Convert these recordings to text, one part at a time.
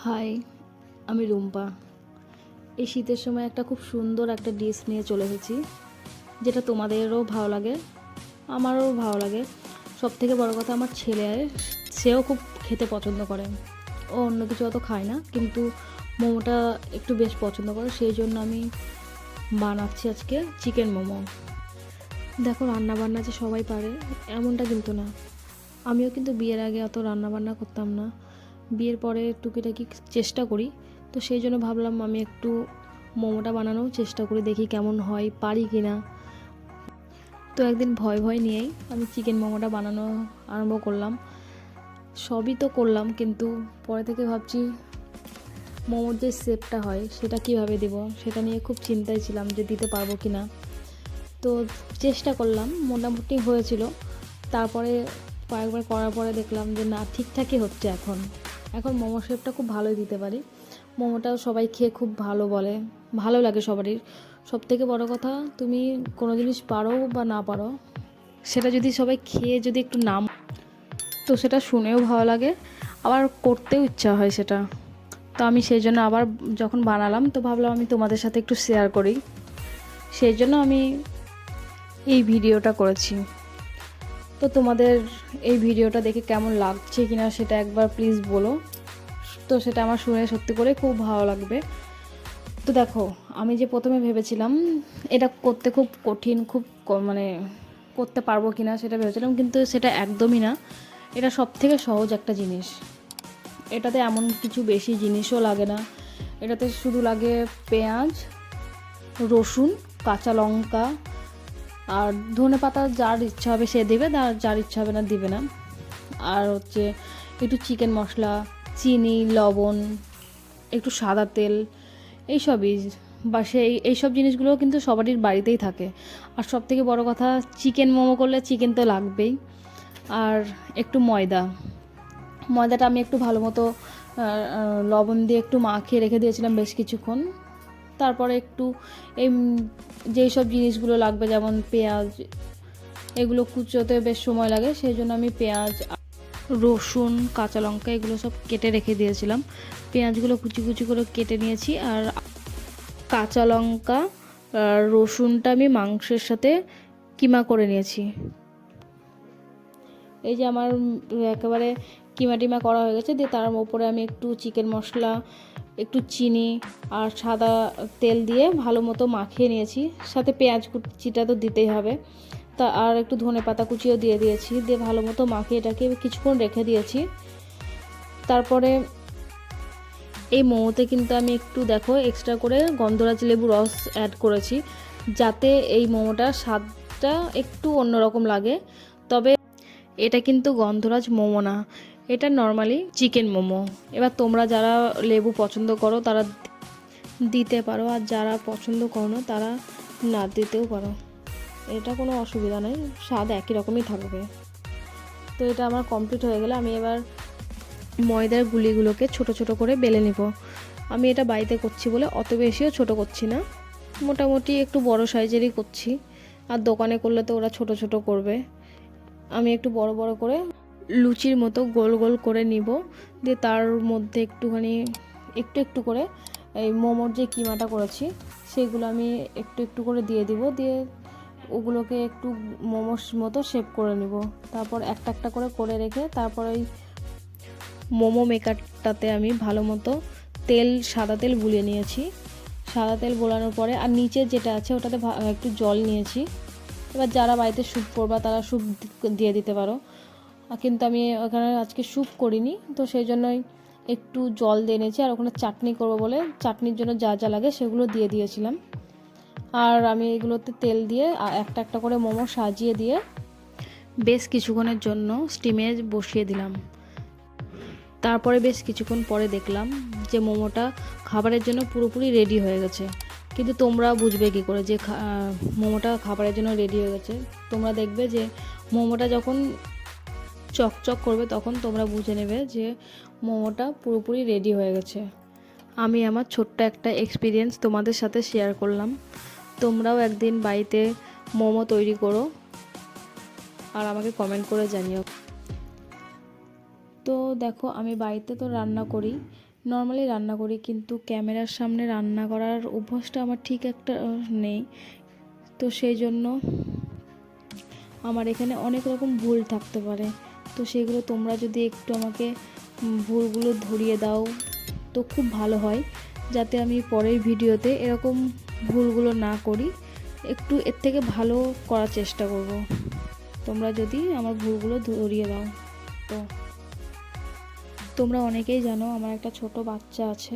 High, আমি রুম্পা। এই শীতের সময় একটা খুব সুন্দর একটা ডিশ নিয়ে চলে এসেছি, যেটা তোমাদেরও ভালো লাগে, আমারও ভালো লাগে। সবথেকে বড় কথা, আমার ছেলে সেও খুব খেতে পছন্দ করে। ও অন্য কিছু অত খায় না, কিন্তু মোমোটা একটু বেশ পছন্দ করে। সেই জন্য আমি বানাচ্ছি আজকে চিকেন মোমো। দেখো, রান্নাবান্না যে সবাই পারে এমনটা কিন্তু না। আমিও কিন্তু বিয়ের আগে অত রান্নাবান্না করতাম না, বিয়ের পরে টুকিটাকি চেষ্টা করি। তো সেই জন্য ভাবলাম আমি একটু মোমোটা বানানোর চেষ্টা করি, দেখি কেমন হয়, পারি কি না। তো একদিন ভয় ভয় নিয়েই আমি চিকেন মোমোটা বানানো আরম্ভ করলাম। সবই তো করলাম, কিন্তু পরে থেকে ভাবছি মোমোর যে শেপটা হয় সেটা কিভাবে দেব, সেটা নিয়ে খুব চিন্তায় ছিলাম যে দিতে পারবো কি না। তো চেষ্টা করলাম, মোটামুটি হয়েছিল। তারপরে কয়েকবার করার পরে দেখলাম যে না, ঠিকঠাকই হচ্ছে। এখন মোমো শেপটা খুব ভালোই দিতে পারি। মোমোটাও সবাই খেয়ে খুব ভালো বলে, ভালো লাগে সবারই। সবথেকে বড় কথা, তুমি কোনো জিনিস পারো বা না পারো, সেটা যদি সবাই খেয়ে যদি একটু নাম, তো সেটা শুনেও ভালো লাগে, আবার করতেও ইচ্ছা হয় সেটা। তো আমি সেই জন্য আবার যখন বানালাম, তো ভাবলাম আমি তোমাদের সাথে একটু শেয়ার করি। সেই জন্য আমি এই ভিডিওটা করেছি। তো তোমাদের এই ভিডিওটা দেখে কেমন লাগছে কিনা সেটা একবার প্লিজ বলো। তো সেটা আমার শুনে সত্যি করে খুব ভালো লাগবে। তো দেখো, আমি যে প্রথমে ভেবেছিলাম এটা করতে খুব কঠিন, খুব মানে করতে পারবো কিনা সেটা ভেবেছিলাম, কিন্তু সেটা একদমই না। এটা সবথেকে সহজ একটা জিনিস। এটাতে এমন কিছু বেশি জিনিসও লাগে না। এটাতে শুধু লাগে পেঁয়াজ, রসুন, কাঁচা লঙ্কা আর ধনেপাতা। যার ইচ্ছা হবে সে দেবে, আর যার ইচ্ছা হবে না দিবে না। আর হচ্ছে একটু চিকেন মশলা, চিনি, লবণ, একটু সাদা তেল, এইসবই। বা এইসব জিনিসগুলো কিন্তু সবারই বাড়িতেই থাকে। আর সবথেকে বড় কথা, চিকেন মোমো করলে চিকেন তো লাগবেই। আর একটু ময়দাটা আমি একটু ভালো মতো লবণ দিয়ে একটু মাখিয়ে রেখে দিয়েছিলাম বেশ কিছুক্ষণ। তারপরে একটু এই যেই সব জিনিসগুলো লাগবে, যেমন পেঁয়াজ, এগুলো কুচোতে বেশ সময় লাগে। সেই জন্য আমি পেঁয়াজ, রসুন, কাঁচা লঙ্কা এগুলো সব কেটে রেখে দিয়েছিলাম। পেঁয়াজগুলো কুচি কুচি করে কেটে নিয়েছি, আর কাঁচা লঙ্কা আর রসুনটা আমি মাংসের সাথে কিমা করে নিয়েছি। এই যে আমার একেবারে কিমা টিমা করা হয়ে গেছে। দিয়ে তার উপরে আমি একটু চিকেন মশলা, একটু চিনি আর সাদা তেল দিয়ে ভালো মতো মাখিয়ে নিয়েছি। সাথে পেঁয়াজ কুচিটা তো দিতেই হবে। তা আর একটু ধনেপাতা কুচিও দিয়ে দিয়েছি। দিয়ে ভালো মতো মাখিয়ে এটাকে কিছুক্ষণ রেখে দিয়েছি। তারপরে এই মোমোতে কিন্তু আমি একটু দেখো এক্সট্রা করে গন্ধরাজ লেবু রস অ্যাড করেছি, যাতে এই মোমোটার স্বাদটা একটু অন্যরকম লাগে। তবে এটা কিন্তু গন্ধরাজ মোমো না, এটা নর্মালি চিকেন মোমো। এবার তোমরা যারা লেবু পছন্দ করো তারা দিতে পারো, আর যারা পছন্দ করো না তারা না দিতেও পারো। এটা কোনো অসুবিধা নেই, স্বাদ একই রকমই থাকবে। তো এটা আমার কমপ্লিট হয়ে গেলে আমি এবার ময়দার গুলিগুলোকে ছোট ছোট করে বেলে নিব। আমি এটা বাড়িতে করছি বলে অত বেশিও ছোট করছি না, মোটামুটি একটু বড় সাইজেরই করছি। আর দোকানে করলে তো ওরা ছোট ছোট করবে, আমি একটু বড় বড় করে লুচির মতো গোল গোল করে নিব। দিয়ে তার মধ্যে একটুখানি একটু একটু করে এই মোমোর যে কিমাটা করেছি সেগুলো আমি একটু একটু করে দিয়ে দিব। দিয়ে ওগুলোকে একটু মোমোর মতো শেপ করে নিব। তারপর একটা একটা করে করে রেখে তারপর ওই মোমো মেকারটাতে আমি ভালো মতো সাদা তেল বুলিয়ে নিয়েছি। সাদা তেল বোলানোর পরে আর নিচে যেটা আছে ওটাতে একটু জল নিয়েছি। এবার যারা বাড়িতে স্যুপ করবা তারা স্যুপ দিয়ে দিতে পারো, কিন্তু আমি ওখানে আজকে স্যুপ করিনি, তো সেই জন্যই একটু জল দিয়ে নিয়েছি। আর ওখানে চাটনি করবো বলে চাটনির জন্য যা যা লাগে সেগুলো দিয়ে দিয়েছিলাম। আর আমি এগুলোতে তেল দিয়ে একটা একটা করে মোমো সাজিয়ে দিয়ে বেশ কিছুক্ষণের জন্য স্টিমে বসিয়ে দিলাম। তারপরে বেশ কিছুক্ষণ পরে দেখলাম যে মোমোটা খাবারের জন্য পুরোপুরি রেডি হয়ে গেছে। কিন্তু তোমরা বুঝবে কী করে যে মোমোটা খাবারের জন্য রেডি হয়ে গেছে? তোমরা দেখবে যে মোমোটা যখন চকচক করবে তখন তোমরা বুঝে নেবে যে মোমোটা পুরোপুরি রেডি হয়ে গেছে। আমি আমার ছোট্ট একটা এক্সপিরিয়েন্স তোমাদের সাথে শেয়ার করলাম। তোমরাও একদিন বাড়িতে মোমো তৈরি করো আর আমাকে কমেন্ট করে জানিও। তো দেখো, আমি বাড়িতে তো রান্না করি, নর্মালি রান্না করি, কিন্তু ক্যামেরার সামনে রান্না করার অভ্যাসটা আমার ঠিক একটা নেই। তো সেই জন্য আমার এখানে অনেক রকম ভুল থাকতে পারে। তো সেগুলো তোমরা যদি একটু আমাকে ভুলগুলো ধরিয়ে দাও তো খুব ভালো হয়, যাতে আমি পরের ভিডিওতে এরকম ভুলগুলো না করি, একটু এর থেকে ভালো করার চেষ্টা করব। তোমরা যদি আমার ভুলগুলো ধরিয়ে দাও। তো তোমরা অনেকেই জানো আমার একটা ছোট বাচ্চা আছে।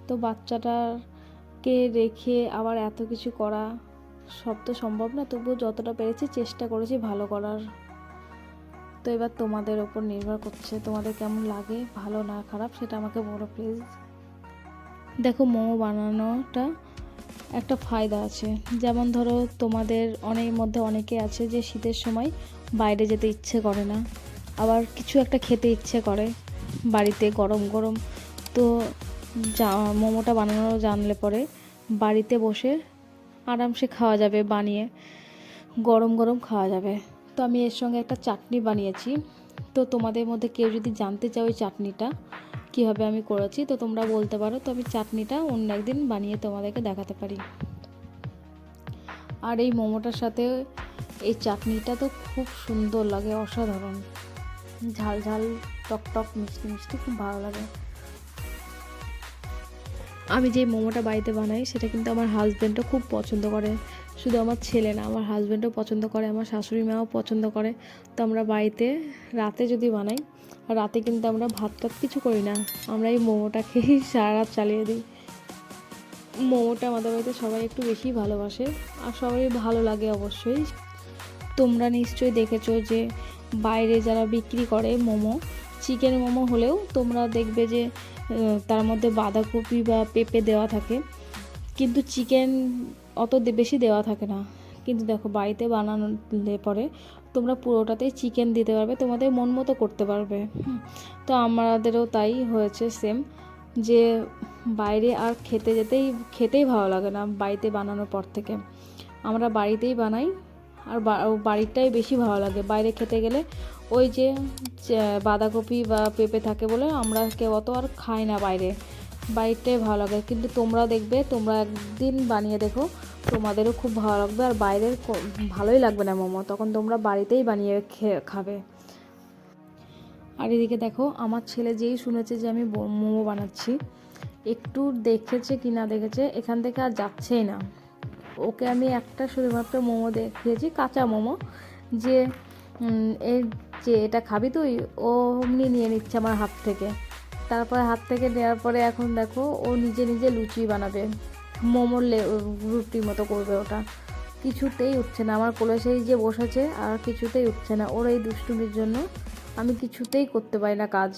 তো বাচ্চাটাকে রেখে আবার এত কিছু করা সব তো সম্ভব না, তবুও যতটা পেরেছি চেষ্টা করেছি ভালো করার। তো এবার তোমাদের ওপর নির্ভর করছে তোমাদের কেমন লাগে, ভালো না খারাপ সেটা আমাকে বলো প্লিজ। দেখো, মোমো বানানোটা একটা ফায়দা আছে। যেমন ধরো, তোমাদের মধ্যে অনেকে আছে যে শীতের সময় বাইরে যেতে ইচ্ছে করে না, আবার কিছু একটা খেতে ইচ্ছে করে বাড়িতে গরম গরম। তো মোমোটা বানানো জানলে পরে বাড়িতে বসে আরামসে খাওয়া যাবে, বানিয়ে গরম গরম খাওয়া যাবে। তো আমি এর সঙ্গে একটা চাটনি বানিয়েছি। তো তোমাদের মধ্যে কেউ যদি জানতে চাও ওই চাটনিটা কীভাবে আমি করেছি তো তোমরা বলতে পারো, তো আমি চাটনিটা অন্য একদিন বানিয়ে তোমাদেরকে দেখাতে পারি। আর এই মোমোটার সাথে এই চাটনিটা তো খুব সুন্দর লাগে, অসাধারণ, ঝাল ঝাল টক টক মিষ্টি মিষ্টি, খুব ভালো লাগে। আমি যে মোমোটা বাড়িতে বানাই সেটা কিন্তু আমার হাজব্যান্ডও খুব পছন্দ করে। শুধু আমার ছেলে না, আমার হাজব্যান্ডও পছন্দ করে, আমার শাশুড়ি মাও পছন্দ করে। তো আমরা বাড়িতে রাতে যদি বানাই, আর রাতে কিন্তু আমরা ভাত টাত কিছু করি না, আমরা এই মোমোটা খেয়েই সারা রাত চালিয়ে দিই। মোমোটা আমাদের বাড়িতে সবাই একটু বেশি ভালোবাসে, আর সবাই ভালো লাগে অবশ্যই। তোমরা নিশ্চয়ই দেখেছো যে বাইরে যারা বিক্রি করে মোমো, চিকেন মোমো হলেও তোমরা দেখবে যে তার মধ্যে বাঁধাকপি বা পেঁপে দেওয়া থাকে, কিন্তু চিকেন অত বেশি দেওয়া থাকে না। কিন্তু দেখো, বাড়িতে বানালে পরে তোমরা পুরোটাতেই চিকেন দিতে পারবে, তোমাদের মন মতো করতে পারবে। তো আমাদেরও তাই হয়েছে সেম, যে বাইরে আর খেতেই ভালো লাগে না বাড়িতে বানানোর পর থেকে। আমরা বাড়িতেই বানাই, আর বাড়িরটাই বেশি ভালো লাগে। বাইরে খেতে গেলে ওই যে বাঁধাকপি বা পেঁপে থাকে বলে আমরা কেউ অত আর খাই না বাইরে, বাড়িরটাই ভালো লাগে। কিন্তু তোমরা দেখবে, তোমরা একদিন বানিয়ে দেখো, তোমাদেরও খুব ভালো লাগবে, আর বাইরের ভালোই লাগবে না মোমো, তখন তোমরা বাড়িতেই বানিয়ে খাবে। আর এদিকে দেখো, আমার ছেলে যেই শুনেছে যে আমি মোমো বানাচ্ছি, একটু দেখেছে কি না দেখেছে, এখান থেকে আর যাচ্ছেই না। ওকে আমি একটা শুধুমাত্র মোমো দেখিয়েছি, কাঁচা মোমো, যে এটা খাবি তুই, ও অমনি নিয়ে নিচ্ছে আমার হাত থেকে। তারপরে হাত থেকে নেওয়ার পরে এখন দেখো ও নিজে নিজে লুচি বানাবে, মোমোর রুটির মতো করবে। ওটা কিছুতেই উঠছে না, আমার কোলে সেই যে বসেছে আর কিছুতেই উঠছে না। ওর এই দুষ্টুমির জন্য আমি কিছুতেই করতে পারি না কাজ।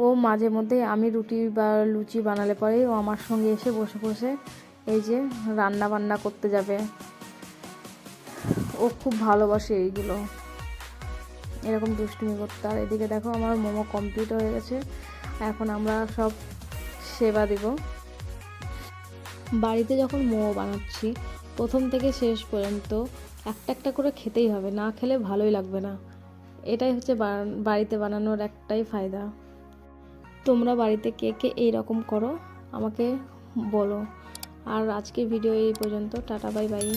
ও মাঝে মধ্যে আমি রুটি বা লুচি বানালে পরে ও আমার সঙ্গে এসে বসে বসে এই যে রান্না বান্না করতে যাবে। ও খুব ভালোবাসে এইগুলো, এরকম দুষ্টুমি করতে। আর এদিকে দেখো, আমার মোমো কমপ্লিট হয়ে গেছে, এখন আমরা সব সেবা দিব। বাড়িতে যখন মোমো বানাচ্ছি, প্রথম থেকে শেষ পর্যন্ত একটা একটা করে খেতেই হবে, না খেলে ভালোই লাগবে না। এটাই হচ্ছে বাড়িতে বানানোর একটাই ফায়দা। তোমরা বাড়িতে কে কে এইরকম করো আমাকে বলো। আর আজকে ভিডিও এই পর্যন্ত, টাটা বাই বাই।